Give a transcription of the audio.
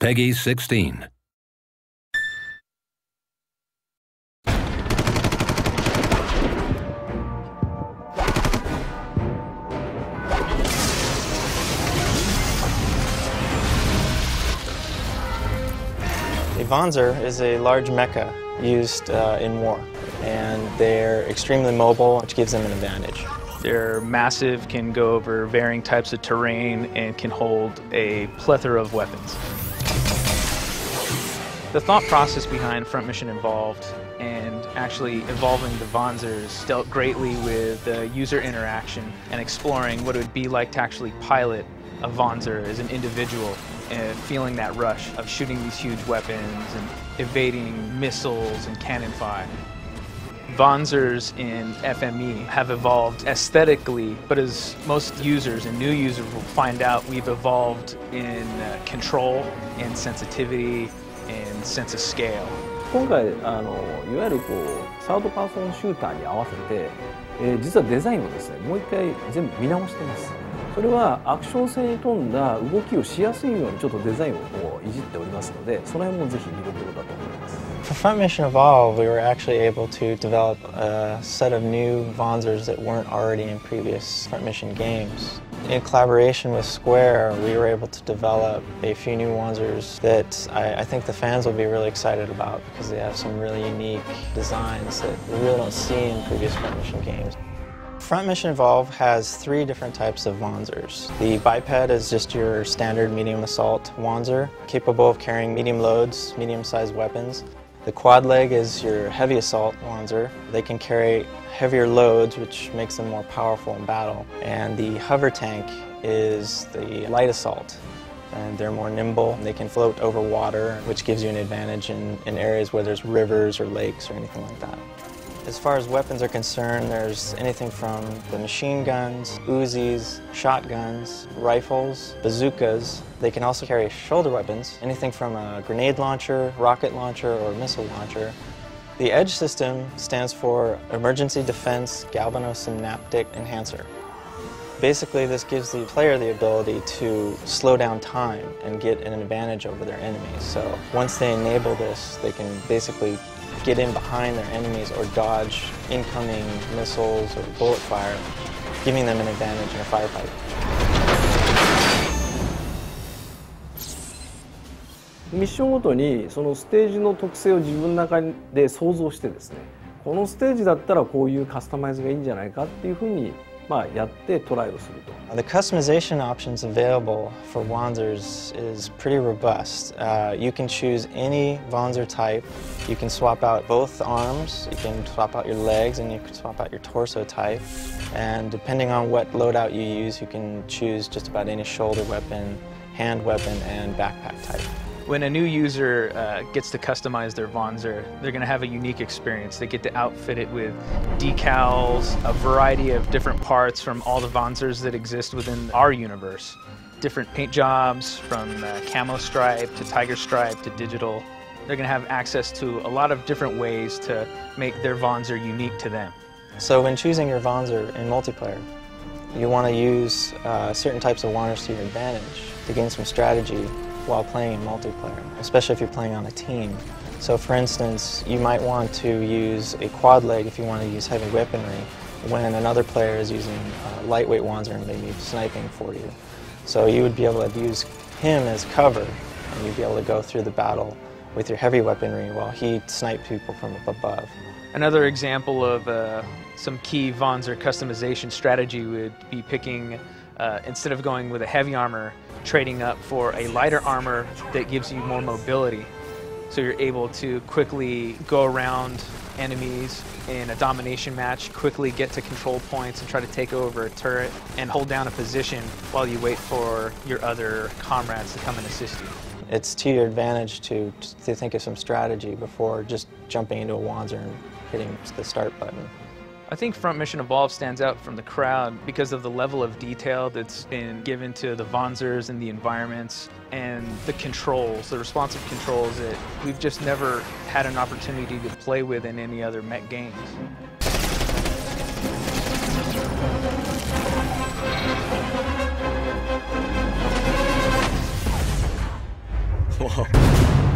Peggy 16. A Wanzer is a large mecha used in war, and they're extremely mobile, which gives them an advantage. They're massive, can go over varying types of terrain, and can hold a plethora of weapons. The thought process behind Front Mission Involved and actually evolving the Wanzers dealt greatly with the user interaction and exploring what it would be like to actually pilot a Wanzer as an individual and feeling that rush of shooting these huge weapons and evading missiles and cannon fire. Wanzers in FME have evolved aesthetically, but as most users and new users will find out, we've evolved in control and sensitivity and sense of scale. 今回いわゆるサードパーソンシューターに合わせて、実はデザインをですね、もう一回全部見直してます。それはアクション性に富んだ動きをしやすいようにちょっとデザインをいじっておりますので、その辺もぜひ見どころだと思います。For Front Mission Evolve, we were actually able to develop a set of new Wanzers that weren't already in previous Front Mission games. In collaboration with Square, we were able to develop a few new Wanzers that I think the fans will be really excited about because they have some really unique designs that we really don't see in previous Front Mission games. Front Mission Evolve has three different types of Wanzers. The biped is just your standard medium assault Wanzer, capable of carrying medium loads, medium-sized weapons. The quad leg is your heavy assault Wanzer. They can carry heavier loads, which makes them more powerful in battle. And the hover tank is the light assault. And they're more nimble. They can float over water, which gives you an advantage in areas where there's rivers or lakes or anything like that. As far as weapons are concerned, there's anything from the machine guns, Uzis, shotguns, rifles, bazookas. They can also carry shoulder weapons, anything from a grenade launcher, rocket launcher, or missile launcher. The EDGE system stands for Emergency Defense Galvanosynaptic Enhancer. Basically, this gives the player the ability to slow down time and get an advantage over their enemies. So once they enable this, they can basically get in behind their enemies or dodge incoming missiles or bullet fire, giving them an advantage in a firefight. ミッションごとにそのステージの特性を自分の中で想像してですね、このステージだったらこういうカスタマイズがいいんじゃないかっていうふうにやってトライをすると。The customization options available for Wanzers is pretty robust. You can choose any Wanzer type. You can swap out both arms, you can swap out your legs, and you can swap out your torso type. And depending on what loadout you use, you can choose just about any shoulder weapon, hand weapon, and backpack type. When a new user gets to customize their Wanzer, they're going to have a unique experience. They get to outfit it with decals, a variety of different parts from all the Wanzers that exist within our universe. Different paint jobs, from camo stripe to tiger stripe to digital. They're going to have access to a lot of different ways to make their Wanzer unique to them. So when choosing your Wanzer in multiplayer, you want to use certain types of Wanzers to your advantage to gain some strategy while playing in multiplayer, especially if you're playing on a team. So for instance, you might want to use a quad leg if you want to use heavy weaponry when another player is using lightweight Wanzer and maybe sniping for you. So you would be able to use him as cover, and you'd be able to go through the battle with your heavy weaponry while he sniped people from up above. Another example of some key Wanzer customization strategy would be picking, instead of going with a heavy armor, trading up for a lighter armor that gives you more mobility. So you're able to quickly go around enemies in a domination match, quickly get to control points and try to take over a turret and hold down a position while you wait for your other comrades to come and assist you. It's to your advantage to think of some strategy before just jumping into a Wanzer and hitting the start button. I think Front Mission Evolve stands out from the crowd because of the level of detail that's been given to the Wanzers and the environments and the controls, the responsive controls that we've just never had an opportunity to play with in any other mech games. Wow.